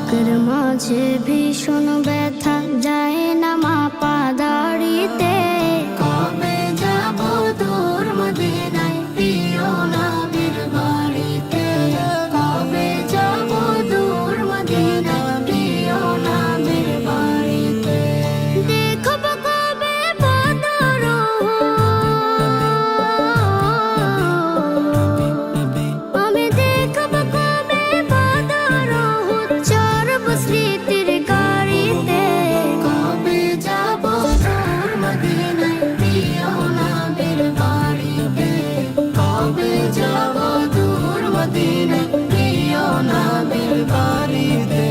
বুকের মাঝে ভীষণ ব্যথা যায় না মাপা দাড়িতে। কবে যাব দূর মদিনায় প্রিয় নবীর বাড়িতে। কবে যাব দূর মদিনায় প্রিয় নবীর বাড়িতে। দেখব কবে বদর আমি দেখব কবে বদর চরব স্মৃতির গাড়িতে। কবে যাব দূর মদিনায় প্রিয় নবীর বাড়িতে। কবে যাব দূর মদিনায় প্রিয় নবীর বাড়িতে।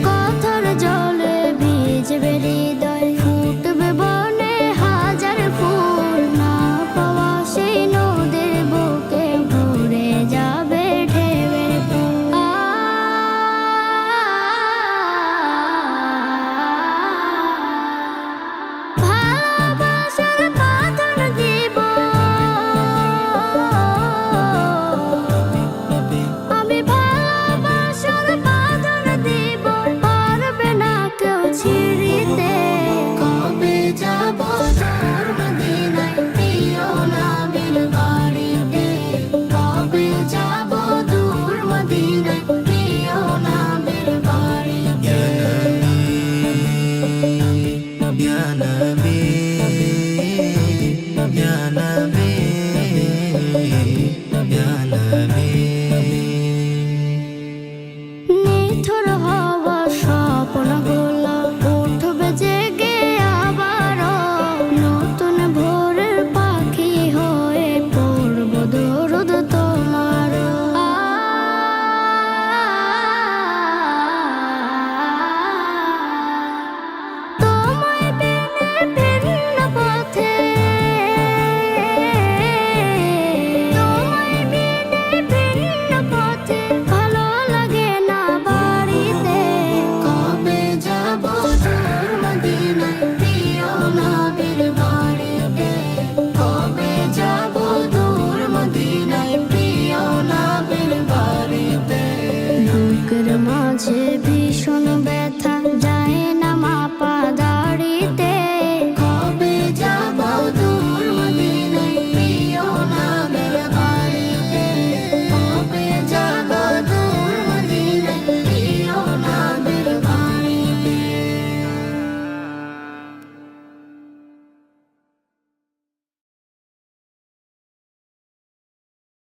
কথার জলে ভিজবে হৃদয় ফুটবে বনে হাজার ফুল। না পাওয়া সেই নদীর বুকে ভরে যাবে ঢেউয়ের ফুল। ভালোবাসার বাঁধন দিব আমি, ভালোবাসার বাঁধন দিব পারবে না কেউ ছিঁড়িতে। কবে যাব দূর মদিনায় প্রিয় নবীর বাড়িতে। কবে যাব দূর মদিনায় প্রিয় নবীর বাড়িতে। Ya Nabi, Ya Nabi, Ya Nabi. নিথর হওয়া স্বপ্নগুলো উঠবে জেগে আবারও। নতুন ভোরের পাখি হয়ে পড়ব দরুদ তোমার। তোমায় বিনে ভিন্ন পথে, তোমায় বিনে ভিন্ন পথে ভালো লাগে না বাড়িতে। কবে যাব দূর মদিনায় প্রিয় নবীর বাড়িতে। কবে যাব দূর মদিনায় প্রিয় নবীর বাড়িতে। বুকের মাঝে ভীষণ